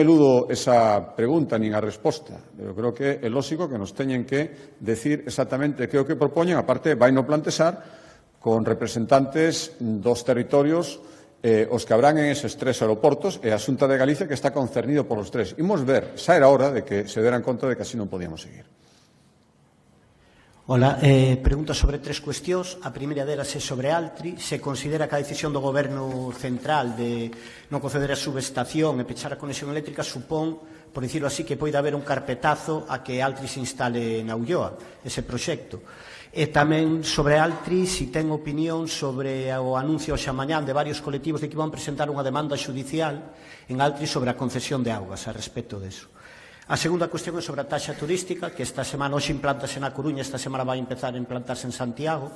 eludo esa pregunta nin a resposta, pero creo que é lógico que nos teñen que decir exactamente que o que propoñen, aparte vai no plantexar con representantes dos territorios os que habrán en eses tres aeroportos e a Xunta de Galicia que está concernido por os tres. Imos ver, xa era hora de que se deran conta de que así non podíamos seguir. Ola, pregunta sobre 3 cuestións. A primeira delas é sobre Altri. Se considera que a decisión do Goberno Central de non conceder a subestación e pechar a conexión eléctrica supón, por dicirlo así, que poida haber un carpetazo a que Altri se instale na Ulloa, ese proxecto. E tamén sobre Altri, si ten opinión sobre o anuncio xa mañán de varios colectivos de que van presentar unha demanda xudicial en Altri sobre a concesión de augas a respecto deso. A segunda cuestión é sobre a taxa turística, que esta semana hoxe implantase na Coruña, esta semana vai empezar a implantarse en Santiago.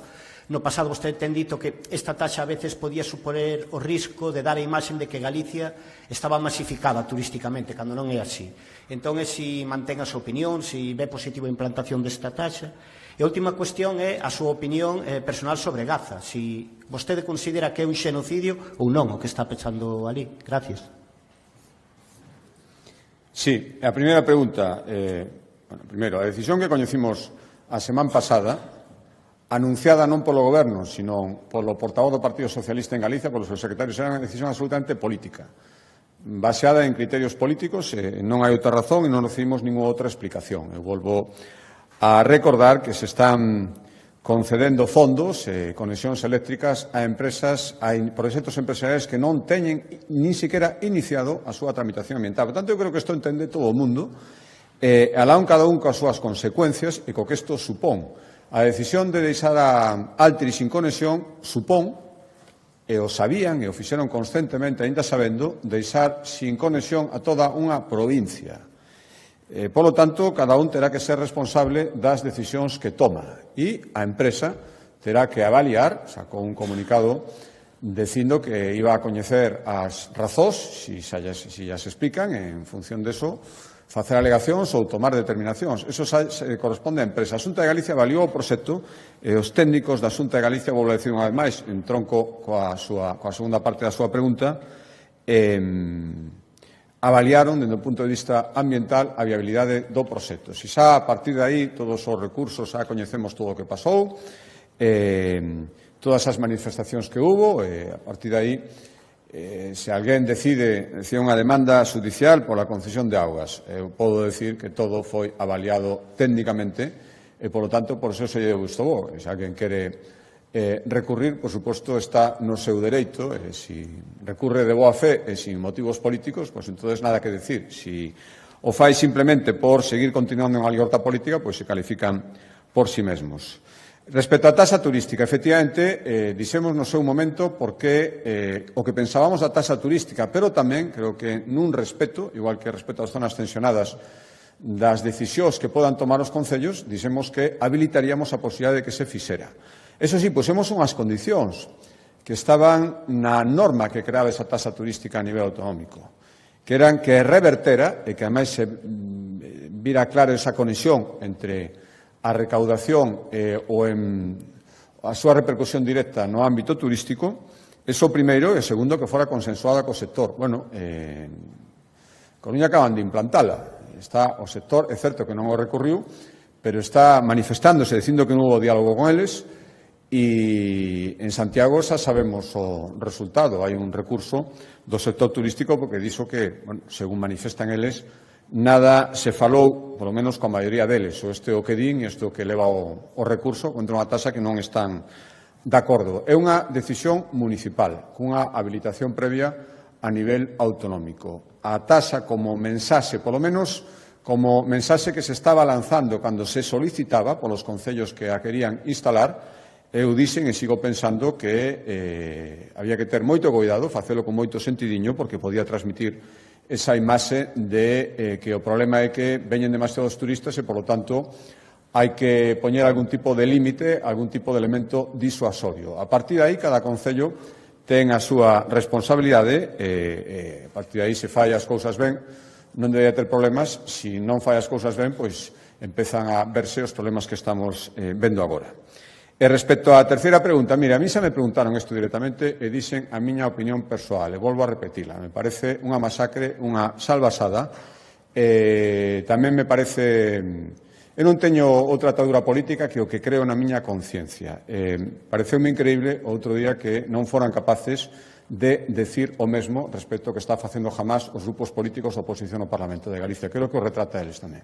No pasado vostede ten dito que esta taxa a veces podía suponer o risco de dar a imaxen de que Galicia estaba masificada turísticamente, cando non é así. Entón, si mantén a súa opinión, si ve positivo a implantación desta taxa. E a última cuestión é a súa opinión personal sobre Gaza, si vostede considera que é un xenocidio ou non o que está pechando ali. Gracias. Sí, a primeira pregunta, primeiro, a decisión que coñecimos a semana pasada, anunciada non polo Goberno, sino polo portavoz do Partido Socialista en Galicia, polos seus secretarios, era unha decisión absolutamente política, baseada en criterios políticos, non hai outra razón e non recibimos ninguna outra explicación. Eu volvo a recordar que se están concedendo fondos, conexións eléctricas a empresas, a proxectos empresariais que non teñen nin siquiera iniciado a súa tramitación ambiental. Por tanto, eu creo que isto entende todo o mundo, alá cada un coas súas consecuencias e co que isto supón. A decisión de deixar a Altri sin conexión supón, e o sabían e o fixeron conscientemente, aínda sabendo, deixar sin conexión a toda unha provincia. Polo tanto, cada un terá que ser responsable das decisións que toma e a empresa terá que avaliar, sacou un comunicado dicindo que iba a coñecer as razóns, si as explican, en función deso, facer alegacións ou tomar determinacións. Eso se corresponde á empresa. A Xunta de Galicia avaliou o proxecto e os técnicos da Xunta de Galicia, vou a decir unha vez máis, en tronco coa segunda parte da súa pregunta, avaliaron, dende o punto de vista ambiental, a viabilidade do proxecto. Se xa a partir de aí, todos os recursos, xa coñecemos todo o que pasou, todas as manifestacións que hubo, a partir de aí, se alguén decide unha demanda judicial pola concesión de augas, eu podo decir que todo foi avaliado técnicamente e, polo tanto, por eso se lle gusto bo. Se alguén quere recurrir, por suposto, está no seu dereito, e se recurre de boa fe e sin motivos políticos, pois entonces nada que decir. Se o fai simplemente por seguir continuando unha libertad política, pois se califican por si mesmos. Respecto á taxa turística, efectivamente, dixemos no seu momento porque o que pensábamos da taxa turística, pero tamén, creo que nun respeto, igual que respecto ás zonas tensionadas, das decisións que podan tomar os concellos, dixemos que habilitaríamos a posibilidade de que se fixera. Eso sí, pusemos unhas condicións que estaban na norma que creaba esa taxa turística a nivel autonómico, que eran que revertera, e que ademais se vira claro esa conexión entre a recaudación ou a súa repercusión directa no ámbito turístico, eso primeiro, e segundo, que fora consensuada co sector. Bueno, Coruña acaban de implantala. Está o sector, é certo que non o recurriu, pero está manifestándose, dicindo que non houve diálogo con eles, e en Santiago xa sabemos o resultado. Hai un recurso do sector turístico porque dixo que, bueno, según manifestan eles, nada se falou, polo menos coa maioría deles, o este o que din e este o que leva o recurso contra unha taxa que non están de acordo. É unha decisión municipal, cunha habilitación previa a nivel autonómico. A taxa como mensaxe, polo menos como mensaxe que se estaba lanzando cando se solicitaba polos concellos que a querían instalar, eu dixen e sigo pensando que había que ter moito cuidado, facelo con moito sentidiño, porque podía transmitir esa imaxe de que o problema é que veñen demasiados turistas e, polo tanto, hai que poñer algún tipo de límite, algún tipo de elemento disuasorio. A partir de aí, cada concello ten a súa responsabilidade e a partir de aí, se fai as cousas ben, non debería ter problemas. Se non fai as cousas ben, pois empezan a verse os problemas que estamos vendo agora. E respecto á terceira pregunta, mire, a mí xa me preguntaron isto directamente e dixen a miña opinión persoal, e volvo a repetila. Me parece unha masacre, unha salvasada. Tamén me parece... Eu non teño outra atadura política que o que creo na miña conciencia. Pareceume increíble outro día que non foran capaces de decir o mesmo respecto ao que está facendo jamás os grupos políticos da oposición ao Parlamento de Galicia. Creo que o retrata eles tamén.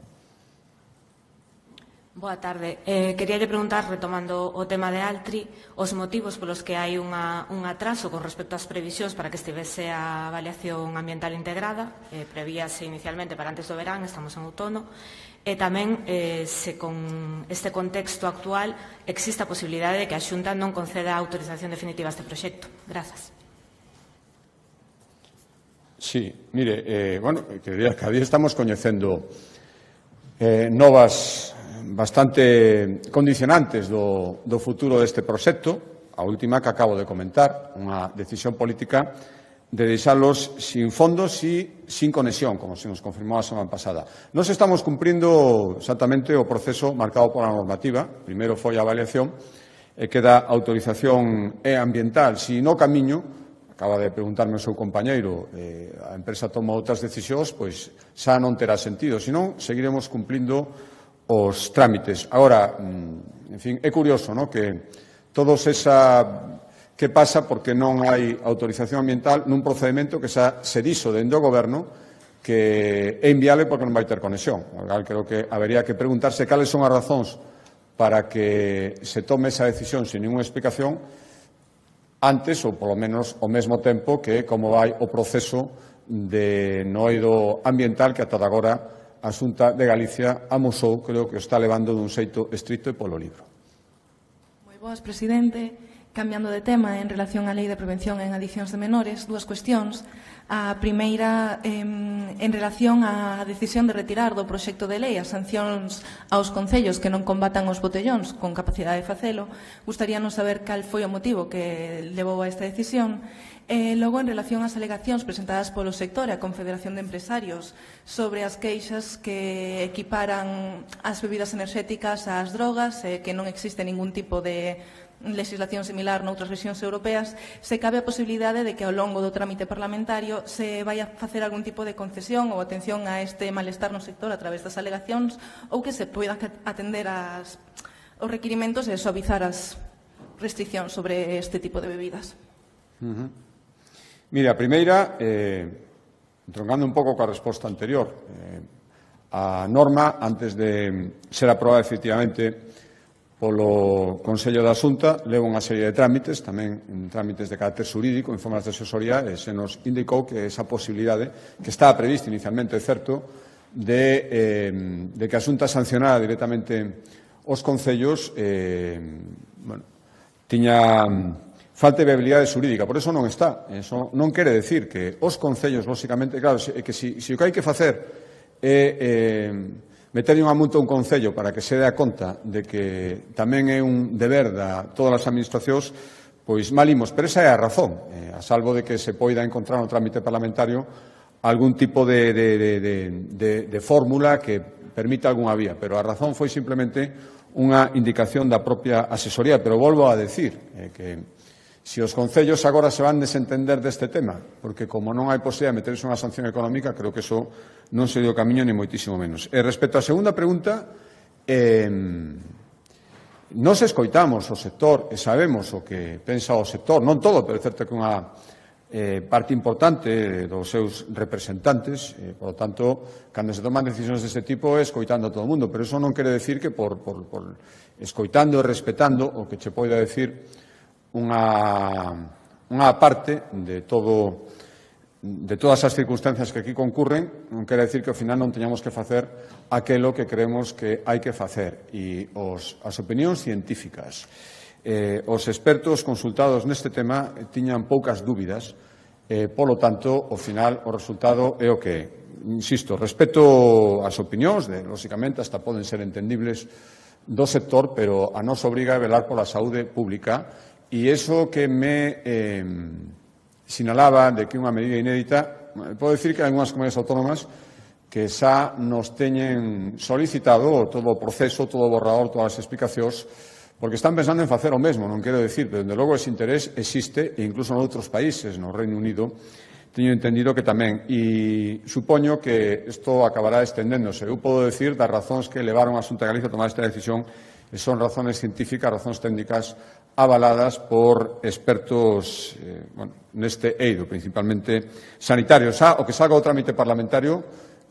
Boa tarde. Queríalle preguntar, retomando o tema de Altri, os motivos polos que hai un atraso con respecto ás previsións para que estivese a avaliación ambiental integrada, prevíase inicialmente para antes do verán, estamos en outono, e tamén se con este contexto actual existe a posibilidade de que a Xunta non conceda a autorización definitiva a este proxecto. Grazas. Sí, mire, cada día estamos coñecendo novas bastante condicionantes do futuro deste proxecto. A última que acabo de comentar, unha decisión política de deixalos sin fondos e sin conexión, como se nos confirmou a semana pasada. Nos estamos cumprindo exactamente o proceso marcado pola normativa. Primeiro foi a avaliación e queda autorización ambiental. Si no camiño, acaba de preguntarme o seu compañeiro, a empresa toma outras decisións, pois xa non terá sentido. Se non, seguiremos cumplindo os trámites. Agora, en fin, é curioso, ¿no?, que todos que pasa porque non hai autorización ambiental nun procedimento que xa se dixo dende o Goberno que é inviable porque non vai ter conexión. Creo que habería que preguntarse cales son as razóns para que se tome esa decisión sin ninguna explicación antes ou, polo menos, ao mesmo tempo que como vai o proceso de no eido ambiental que ata agora a Xunta de Galicia amosou, creo que o está levando dun xeito estricto e polo libro. Moi boas, presidente. Cambiando de tema, en relación á Lei de Prevención en Adiccións de Menores, dúas cuestións. A primeira, en relación á decisión de retirar do proxecto de lei as sancións aos concellos que non combatan os botellóns con capacidade de facelo. Gustaríanos saber cal foi o motivo que levou a esta decisión. Logo, en relación ás alegacións presentadas polo sector e a Confederación de Empresarios sobre as queixas que equiparan as bebidas enerxéticas ás drogas, que non existe ningún tipo de legislación similar noutras rexións europeas, se cabe a posibilidade de que ao longo do trámite parlamentario se vai a facer algún tipo de concesión ou atención a este malestar no sector a través das alegacións ou que se poida atender aos requirimentos e suavizar as restriccións sobre este tipo de bebidas. Mira, a primeira, troncando un pouco coa resposta anterior, a norma, antes de ser aprobada efectivamente polo Consello da Xunta, leva unha serie de trámites, tamén trámites de carácter xurídico, informes de asesoría, e se nos indicou que esa posibilidade, que estaba prevista inicialmente, é certo, de que a Xunta sancionara directamente os concellos, tiña falta de viabilidade xurídica, por eso non está. Eso non quere decir que os concellos, lóxicamente, claro, que se o que hai que facer é meterlle unha multa a un concello para que se dé a conta de que tamén é un deber de todas as administracións, pois malimos, pero esa é a razón, a salvo de que se poida encontrar no trámite parlamentario algún tipo de fórmula que permita algunha vía, pero a razón foi simplemente unha indicación da propia asesoría, pero volvo a decir que se os concellos agora se van desentender deste tema, porque como non hai posibilidade de meterse unha sanción económica, creo que eso non sería o camiño ni moitísimo menos. E respecto á segunda pregunta, nos escoitamos o sector e sabemos o que pensa o sector, non todo, pero é certo que unha parte importante dos seus representantes, por lo tanto, cando se toman decisións deste tipo é escoitando a todo o mundo, pero eso non quere decir que por escoitando e respetando o que che poida decir unha parte de todas as circunstancias que aquí concurren, non quere decir que ao final non teñamos que facer aquelo que creemos que hai que facer. E as opinións científicas, os expertos consultados neste tema tiñan poucas dúbidas, polo tanto, ao final, o resultado é o que é. Insisto, respecto ás opinións, lóxicamente, hasta poden ser entendibles do sector, pero a nos obriga a velar pola saúde pública. E iso que me sinalaba de que unha medida inédita, podo dicir que hai unhas comunidades autónomas que xa nos teñen solicitado todo o proceso, todo o borrador, todas as explicacións, porque están pensando en facer o mesmo, non quero dicir, pero, dende logo, ese interés existe, e incluso noutros países, no Reino Unido, teño entendido que tamén. E supoño que isto acabará estendéndose. Eu podo dicir das razóns que levaron a Xunta de Galicia a tomar esta decisión, e son razones científicas, razóns técnicas, avaladas por expertos neste eido, principalmente sanitarios. O que salga o trámite parlamentario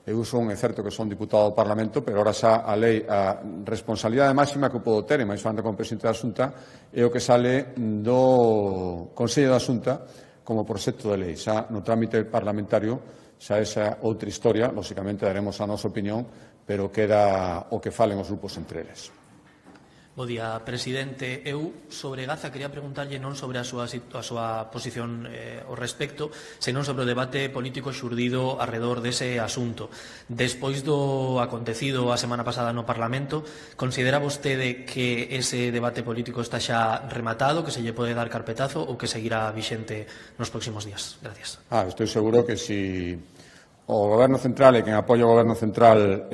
Eu é certo que son diputado do Parlamento, pero ahora xa a lei, a responsabilidade máxima que podo ter, e máis falando como presidente da Xunta, é o que sale do Consello da Xunta como proxecto de lei. Xa no trámite parlamentario, xa esa outra historia, lóxicamente daremos a nosa opinión, pero queda o que falen os grupos entre eles. Bo día, presidente. Eu sobre Gaza quería preguntarlle non sobre a súa posición ao respecto, senón sobre o debate político xurdido arredor dese asunto. Despois do acontecido a semana pasada no Parlamento, considera vostede que ese debate político está xa rematado, que se lle pode dar carpetazo ou que seguirá vixente nos próximos días? Gracias. Estou seguro que si o Goberno Central e quen apoia o Goberno Central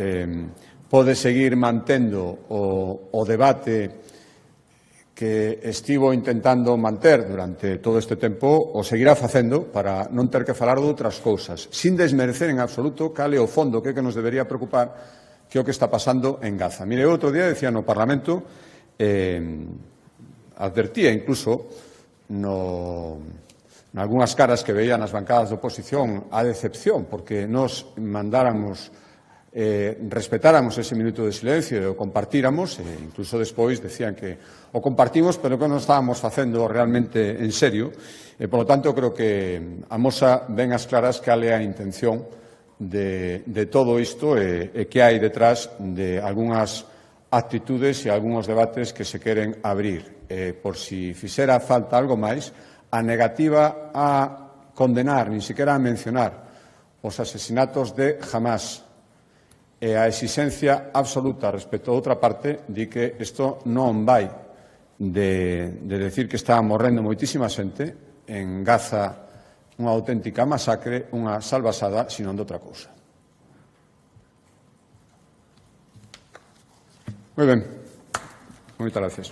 pode seguir mantendo o debate que estivo intentando manter durante todo este tempo, o seguirá facendo para non ter que falar de outras cousas, sin desmerecer en absoluto cal é o fondo que nos debería preocupar que é o que está pasando en Gaza. Mire, outro día decía no Parlamento, advertía incluso nalgúnas caras que veían as bancadas de oposición a decepción porque nos mandáramos respetáramos ese minuto de silencio e o compartíramos, incluso despois decían que o compartimos, pero que non estábamos facendo realmente en serio, e, por lo tanto, creo que amosa ben as claras cal é a intención de todo isto e que hai detrás de algunhas actitudes e algúns debates que se queren abrir. Por si fixera falta algo máis, a negativa a condenar, nin sequera a mencionar, os asesinatos de Hamás, e a exigencia absoluta respecto a outra parte di que isto non vai de decir que está morrendo moitísima xente en Gaza, unha auténtica masacre, unha salvasada, sino de outra cousa. Moi ben. Moitas gracias.